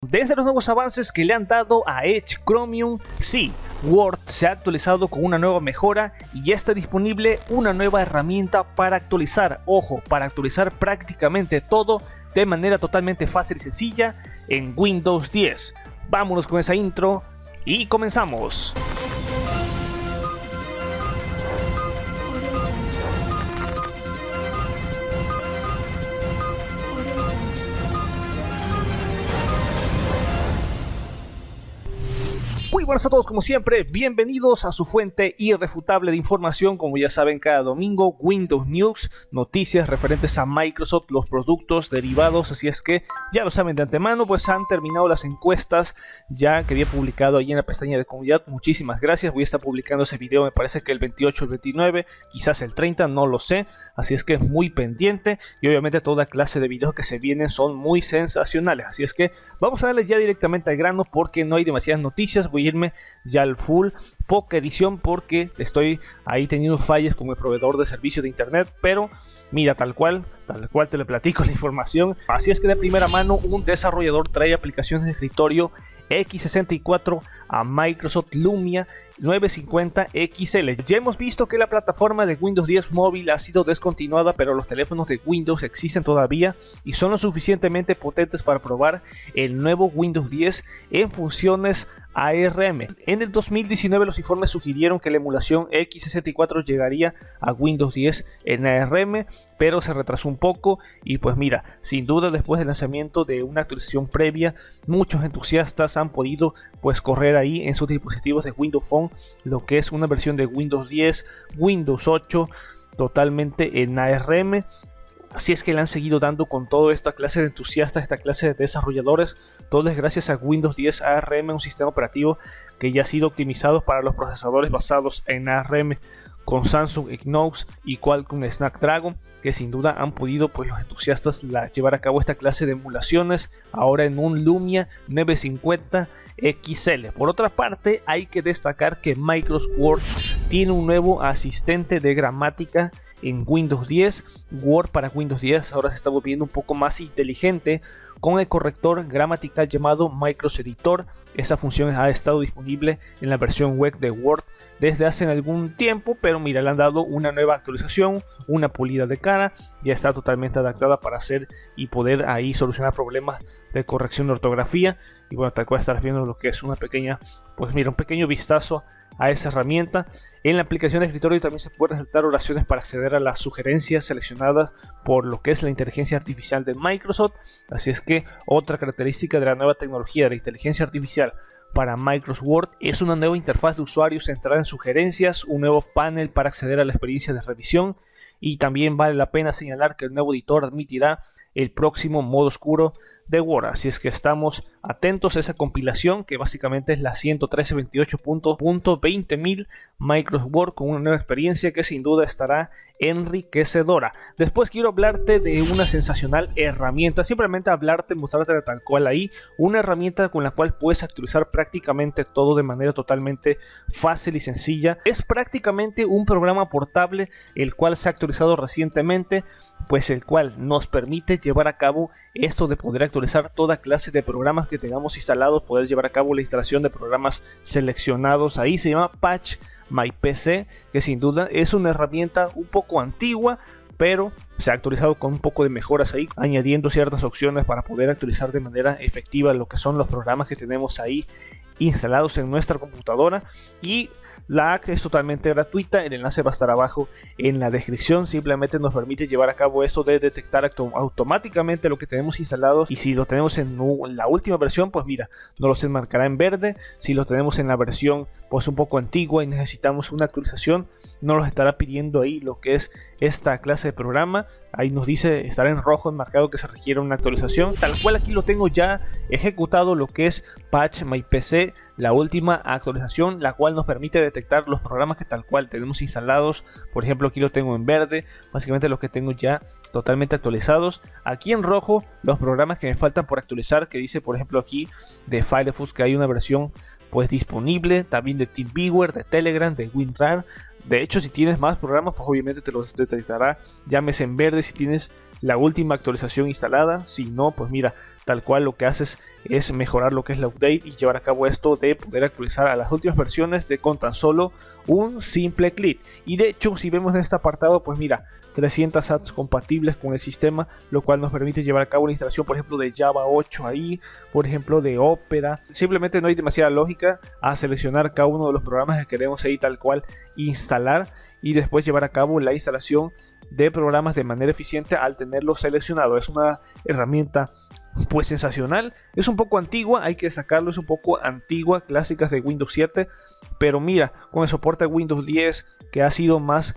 Desde los nuevos avances que le han dado a Edge Chromium, sí, Word se ha actualizado con una nueva mejora y ya está disponible una nueva herramienta para actualizar, ojo, para actualizar prácticamente todo de manera totalmente fácil y sencilla en Windows 10. Vámonos con esa intro y comenzamos. Muy buenas a todos, como siempre, bienvenidos a su fuente irrefutable de información. Como ya saben, cada domingo Windows News, noticias referentes a Microsoft, los productos derivados. Así es que ya lo saben de antemano, pues han terminado las encuestas ya que había publicado ahí en la pestaña de comunidad. Muchísimas gracias, voy a estar publicando ese video, me parece que el 28, el 29, quizás el 30, no lo sé. Así es que muy pendiente, y obviamente toda clase de videos que se vienen son muy sensacionales. Así es que vamos a darle ya directamente al grano porque no hay demasiadas noticias. Voy a irme ya al full, poca edición porque estoy ahí teniendo fallas con el proveedor de servicio de internet, pero mira, tal cual te le platico la información. Así es que de primera mano, un desarrollador trae aplicaciones de escritorio x64 a Microsoft Lumia 950 XL. Ya hemos visto que la plataforma de Windows 10 móvil ha sido descontinuada, pero los teléfonos de Windows existen todavía y son lo suficientemente potentes para probar el nuevo Windows 10 en funciones ARM. En el 2019 los informes sugirieron que la emulación x64 llegaría a Windows 10 en ARM, pero se retrasó un poco y pues mira, sin duda después del lanzamiento de una actualización previa, muchos entusiastas han podido pues correr ahí en sus dispositivos de Windows Phone lo que es una versión de Windows 10, Windows 8 totalmente en ARM. Así es que le han seguido dando con toda esta clase de entusiastas, esta clase de desarrolladores, todo es gracias a Windows 10 ARM, un sistema operativo que ya ha sido optimizado para los procesadores basados en ARM con Samsung Exynos y Qualcomm Snapdragon, que sin duda han podido pues los entusiastas llevar a cabo esta clase de emulaciones ahora en un Lumia 950 XL. Por otra parte, hay que destacar que Microsoft Word tiene un nuevo asistente de gramática en Windows 10. Word para Windows 10 ahora se está volviendo un poco más inteligente con el corrector gramatical llamado Microsoft Editor. Esa función ha estado disponible en la versión web de Word desde hace algún tiempo, pero mira, le han dado una nueva actualización, una pulida de cara, ya está totalmente adaptada para hacer y poder ahí solucionar problemas de corrección de ortografía. Y bueno, tal cual estarás viendo lo que es una pequeña, pues mira, un pequeño vistazo a esa herramienta. En la aplicación de escritorio también se puede resaltar oraciones para acceder a las sugerencias seleccionadas por lo que es la inteligencia artificial de Microsoft. Así es que otra característica de la nueva tecnología de la inteligencia artificial para Microsoft Word es una nueva interfaz de usuario centrada en sugerencias, un nuevo panel para acceder a la experiencia de revisión. Y también vale la pena señalar que el nuevo editor admitirá el próximo modo oscuro de Word. Así es que estamos atentos a esa compilación que básicamente es la 113.28.20.000 Microsoft Word con una nueva experiencia que sin duda estará enriquecedora. Después quiero hablarte de una sensacional herramienta, simplemente hablarte, mostrarte tal cual ahí, una herramienta con la cual puedes actualizar prácticamente todo de manera totalmente fácil y sencilla. Es prácticamente un programa portable el cual se ha actualizado recientemente, pues el cual nos permite llevar a cabo esto de poder actualizar toda clase de programas que tengamos instalados, poder llevar a cabo la instalación de programas seleccionados. Ahí se llama Patch My PC, que sin duda es una herramienta un poco antigua, pero se ha actualizado con un poco de mejoras ahí, añadiendo ciertas opciones para poder actualizar de manera efectiva lo que son los programas que tenemos ahí instalados en nuestra computadora. Y la app es totalmente gratuita, el enlace va a estar abajo en la descripción. Simplemente nos permite llevar a cabo esto de detectar automáticamente lo que tenemos instalados, y si lo tenemos en la última versión, pues mira, nos los enmarcará en verde. Si lo tenemos en la versión pues un poco antigua y necesitamos una actualización, nos los estará pidiendo ahí lo que es esta clase de programa. Ahí nos dice, estará en rojo enmarcado que se requiere una actualización. Tal cual aquí lo tengo ya ejecutado, lo que es Patch My PC, la última actualización, la cual nos permite detectar los programas que tal cual tenemos instalados. Por ejemplo, aquí lo tengo en verde, básicamente los que tengo ya totalmente actualizados. Aquí en rojo los programas que me faltan por actualizar, que dice por ejemplo aquí de Firefox que hay una versión pues disponible, también de TeamViewer, de Telegram, de WinRAR, De hecho, si tienes más programas, pues obviamente te los detectará, llámese en verde si tienes la última actualización instalada. Si no, pues mira, tal cual lo que haces es mejorar lo que es la update y llevar a cabo esto de poder actualizar a las últimas versiones de con tan solo un simple clic. Y de hecho, si vemos en este apartado, pues mira, 300 apps compatibles con el sistema, lo cual nos permite llevar a cabo la instalación, por ejemplo, de Java 8 ahí, por ejemplo, de Opera. Simplemente no hay demasiada lógica a seleccionar cada uno de los programas que queremos ahí tal cual instalar y después llevar a cabo la instalación de programas de manera eficiente al tenerlo seleccionado. Es una herramienta pues sensacional. Es un poco antigua, hay que sacarlo, es un poco antigua, clásicas de Windows 7, pero mira, con el soporte de Windows 10 que ha sido más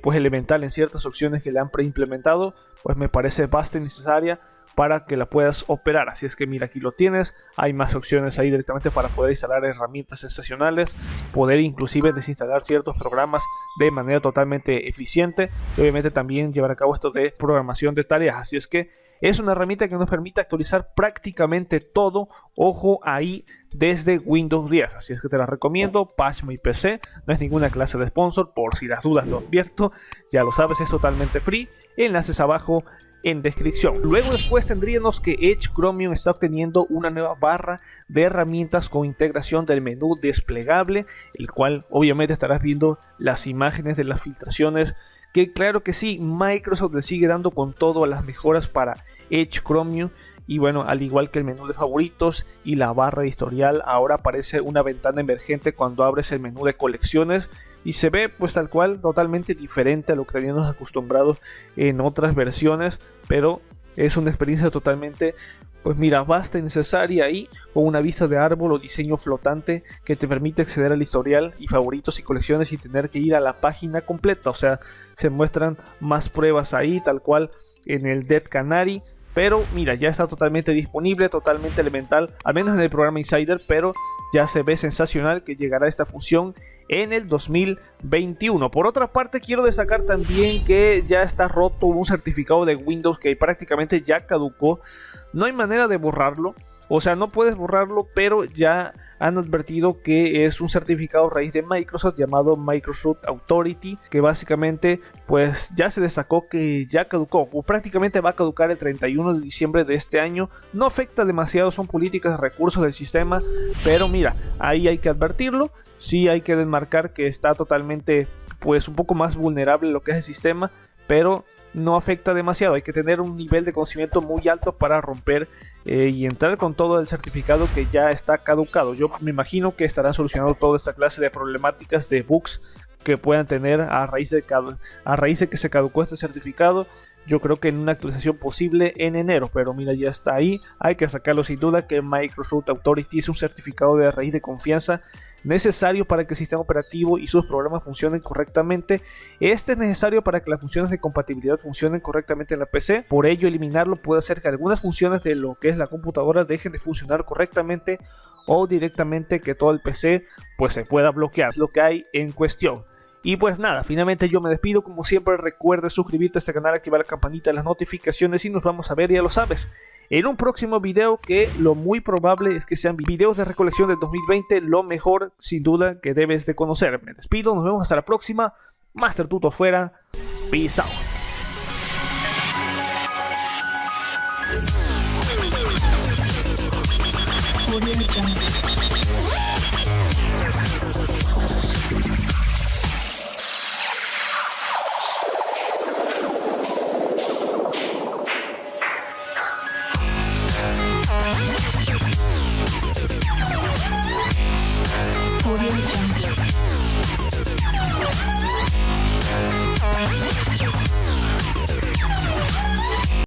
pues elemental en ciertas opciones que le han preimplementado, pues me parece bastante necesaria para que la puedas operar. Así es que mira, aquí lo tienes, hay más opciones ahí directamente para poder instalar herramientas sensacionales, poder inclusive desinstalar ciertos programas de manera totalmente eficiente y obviamente también llevar a cabo esto de programación de tareas. Así es que es una herramienta que nos permite actualizar prácticamente todo, ojo ahí, desde Windows 10, así es que te la recomiendo. Patch My PC, no es ninguna clase de sponsor, por si las dudas lo advierto, ya lo sabes, es totalmente free, enlaces abajo en descripción. Luego después tendríamos que Edge Chromium está obteniendo una nueva barra de herramientas con integración del menú desplegable, el cual obviamente estarás viendo las imágenes de las filtraciones, que claro que sí, Microsoft le sigue dando con todo a las mejoras para Edge Chromium. Y bueno, al igual que el menú de favoritos y la barra de historial, ahora aparece una ventana emergente cuando abres el menú de colecciones y se ve pues tal cual totalmente diferente a lo que teníamos acostumbrados en otras versiones, pero es una experiencia totalmente pues mira, vasta y necesaria ahí, con una vista de árbol o diseño flotante que te permite acceder al historial y favoritos y colecciones sin tener que ir a la página completa. O sea, se muestran más pruebas ahí tal cual en el Dead Canary. Pero mira, ya está totalmente disponible, totalmente elemental, al menos en el programa Insider, pero ya se ve sensacional que llegará esta función en el 2021. Por otra parte, quiero destacar también que ya está roto un certificado de Windows que prácticamente ya caducó. No hay manera de borrarlo, o sea, no puedes borrarlo, pero ya han advertido que es un certificado raíz de Microsoft llamado Microsoft Authority, que básicamente pues ya se destacó que ya caducó o prácticamente va a caducar el 31 de diciembre de este año. No afecta demasiado, son políticas de recursos del sistema, pero mira, ahí hay que advertirlo, sí hay que demarcar que está totalmente pues un poco más vulnerable lo que es el sistema, pero no afecta demasiado. Hay que tener un nivel de conocimiento muy alto para romper y entrar con todo el certificado que ya está caducado. Yo me imagino que estarán solucionando toda esta clase de problemáticas de bugs que puedan tener a raíz de que se caducó este certificado. Yo creo que en una actualización posible en enero, pero mira, ya está ahí. Hay que sacarlo sin duda, que Microsoft Authority es un certificado de raíz de confianza necesario para que el sistema operativo y sus programas funcionen correctamente. Este es necesario para que las funciones de compatibilidad funcionen correctamente en la PC. Por ello, eliminarlo puede hacer que algunas funciones de lo que es la computadora dejen de funcionar correctamente o directamente que todo el PC pues se pueda bloquear. Es lo que hay en cuestión. Y pues nada, finalmente yo me despido. Como siempre, recuerda suscribirte a este canal, activar la campanita de las notificaciones y nos vamos a ver, ya lo sabes, en un próximo video, que lo muy probable es que sean videos de recolección del 2020, lo mejor sin duda que debes de conocer. Me despido, nos vemos hasta la próxima. Master Tuto fuera, peace out. Audio